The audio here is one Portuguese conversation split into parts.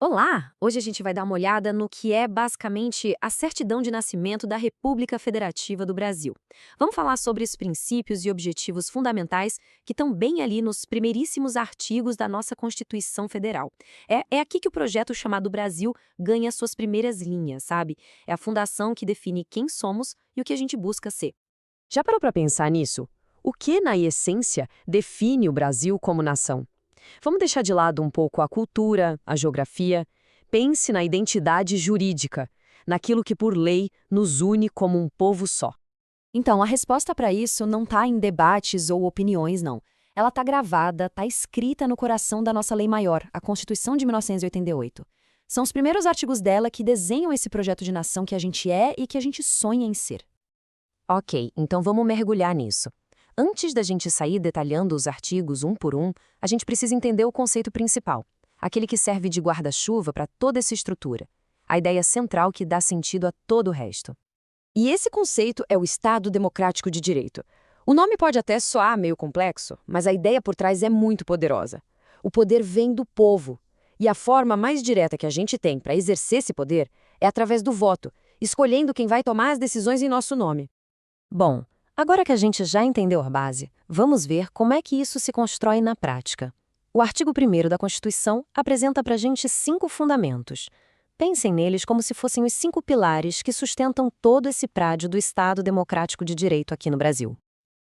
Olá! Hoje a gente vai dar uma olhada no que é basicamente a certidão de nascimento da República Federativa do Brasil. Vamos falar sobre os princípios e objetivos fundamentais que estão bem ali nos primeiríssimos artigos da nossa Constituição Federal. É aqui que o projeto chamado Brasil ganha suas primeiras linhas, sabe? É a fundação que define quem somos e o que a gente busca ser. Já parou para pensar nisso? O que, na essência, define o Brasil como nação? Vamos deixar de lado um pouco a cultura, a geografia. Pense na identidade jurídica, naquilo que, por lei, nos une como um povo só. Então, a resposta para isso não está em debates ou opiniões, não. Ela está gravada, está escrita no coração da nossa lei maior, a Constituição de 1988. São os primeiros artigos dela que desenham esse projeto de nação que a gente é e que a gente sonha em ser. Ok, então vamos mergulhar nisso. Antes da gente sair detalhando os artigos um por um, a gente precisa entender o conceito principal, aquele que serve de guarda-chuva para toda essa estrutura, a ideia central que dá sentido a todo o resto. E esse conceito é o Estado Democrático de Direito. O nome pode até soar meio complexo, mas a ideia por trás é muito poderosa. O poder vem do povo, e a forma mais direta que a gente tem para exercer esse poder é através do voto, escolhendo quem vai tomar as decisões em nosso nome. Bom, agora que a gente já entendeu a base, vamos ver como é que isso se constrói na prática. O artigo 1º da Constituição apresenta para a gente 5 fundamentos. Pensem neles como se fossem os 5 pilares que sustentam todo esse prédio do Estado Democrático de Direito aqui no Brasil.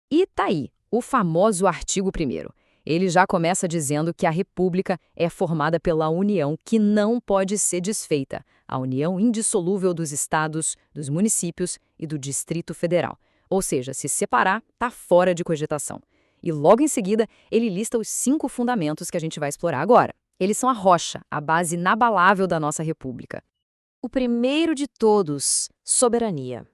E tá aí, o famoso artigo 1º. Ele já começa dizendo que a República é formada pela União que não pode ser desfeita, a união indissolúvel dos estados, dos municípios e do Distrito Federal. Ou seja, se separar, tá fora de cogitação. E logo em seguida, ele lista os 5 fundamentos que a gente vai explorar agora. Eles são a rocha, a base inabalável da nossa República. O primeiro de todos, soberania.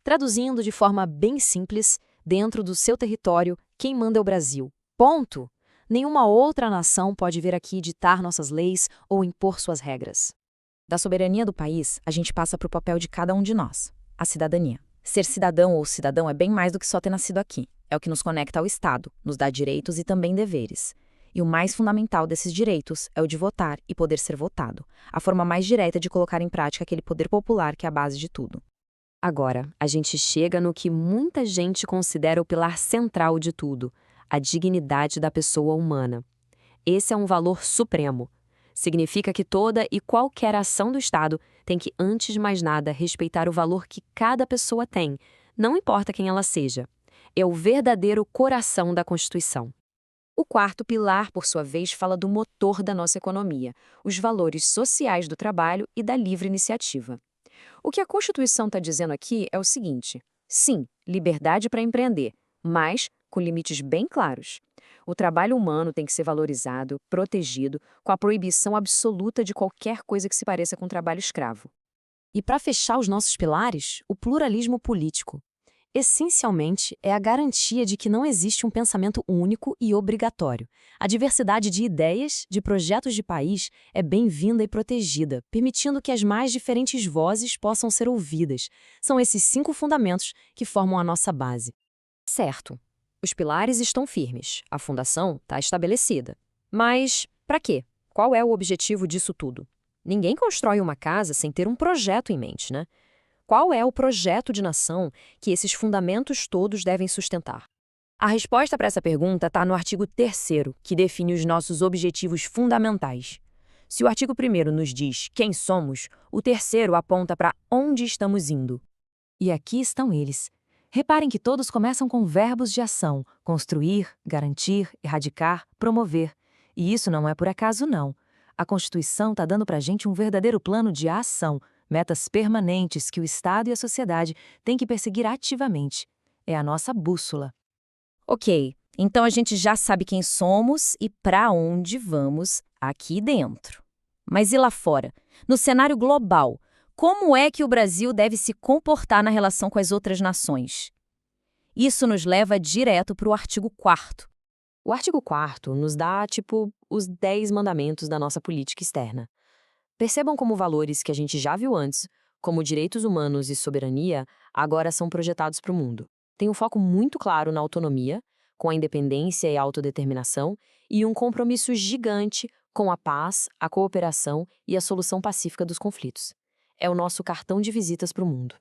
Traduzindo de forma bem simples, dentro do seu território, quem manda é o Brasil. Ponto! Nenhuma outra nação pode vir aqui ditar nossas leis ou impor suas regras. Da soberania do país, a gente passa para o papel de cada um de nós, a cidadania. Ser cidadão ou cidadão é bem mais do que só ter nascido aqui. É o que nos conecta ao Estado, nos dá direitos e também deveres. E o mais fundamental desses direitos é o de votar e poder ser votado, a forma mais direta de colocar em prática aquele poder popular que é a base de tudo. Agora, a gente chega no que muita gente considera o pilar central de tudo, a dignidade da pessoa humana. Esse é um valor supremo. Significa que toda e qualquer ação do Estado tem que, antes de mais nada, respeitar o valor que cada pessoa tem, não importa quem ela seja. É o verdadeiro coração da Constituição. O quarto pilar, por sua vez, fala do motor da nossa economia, os valores sociais do trabalho e da livre iniciativa. O que a Constituição está dizendo aqui é o seguinte: sim, liberdade para empreender, mas com limites bem claros. O trabalho humano tem que ser valorizado, protegido, com a proibição absoluta de qualquer coisa que se pareça com trabalho escravo. E para fechar os nossos pilares, o pluralismo político. Essencialmente, é a garantia de que não existe um pensamento único e obrigatório. A diversidade de ideias, de projetos de país, é bem-vinda e protegida, permitindo que as mais diferentes vozes possam ser ouvidas. São esses 5 fundamentos que formam a nossa base. Certo. Os pilares estão firmes, a fundação está estabelecida. Mas, para quê? Qual é o objetivo disso tudo? Ninguém constrói uma casa sem ter um projeto em mente, né? Qual é o projeto de nação que esses fundamentos todos devem sustentar? A resposta para essa pergunta está no artigo 3º, que define os nossos objetivos fundamentais. Se o artigo 1º nos diz quem somos, o 3º aponta para onde estamos indo. E aqui estão eles. Reparem que todos começam com verbos de ação: construir, garantir, erradicar, promover. E isso não é por acaso, não. A Constituição está dando para a gente um verdadeiro plano de ação, metas permanentes que o Estado e a sociedade têm que perseguir ativamente. É a nossa bússola. Ok, então a gente já sabe quem somos e para onde vamos aqui dentro. Mas e lá fora? No cenário global, como é que o Brasil deve se comportar na relação com as outras nações? Isso nos leva direto para o artigo 4º. O artigo 4º nos dá, os 10 mandamentos da nossa política externa. Percebam como valores que a gente já viu antes, como direitos humanos e soberania, agora são projetados para o mundo. Tem um foco muito claro na autonomia, com a independência e a autodeterminação, e um compromisso gigante com a paz, a cooperação e a solução pacífica dos conflitos. É o nosso cartão de visitas para o mundo.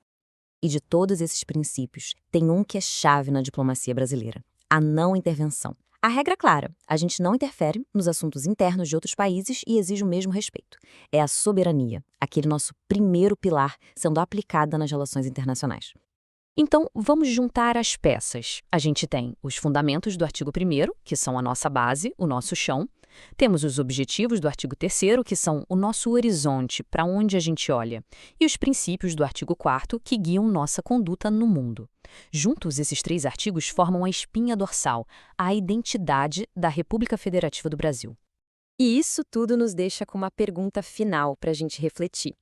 E de todos esses princípios, tem um que é chave na diplomacia brasileira: a não intervenção. A regra é clara: a gente não interfere nos assuntos internos de outros países e exige o mesmo respeito. É a soberania, aquele nosso primeiro pilar sendo aplicada nas relações internacionais. Então, vamos juntar as peças. A gente tem os fundamentos do artigo 1º, que são a nossa base, o nosso chão. Temos os objetivos do artigo 3º, que são o nosso horizonte, para onde a gente olha. E os princípios do artigo 4º, que guiam nossa conduta no mundo. Juntos, esses 3 artigos formam a espinha dorsal, a identidade da República Federativa do Brasil. E isso tudo nos deixa com uma pergunta final para a gente refletir.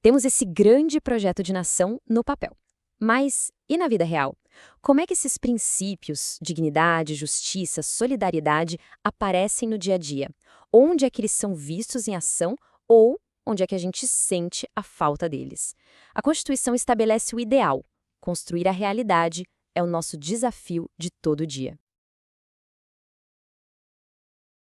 Temos esse grande projeto de nação no papel. Mas, e na vida real? Como é que esses princípios, dignidade, justiça, solidariedade, aparecem no dia a dia? Onde é que eles são vistos em ação ou onde é que a gente sente a falta deles? A Constituição estabelece o ideal. Construir a realidade é o nosso desafio de todo dia.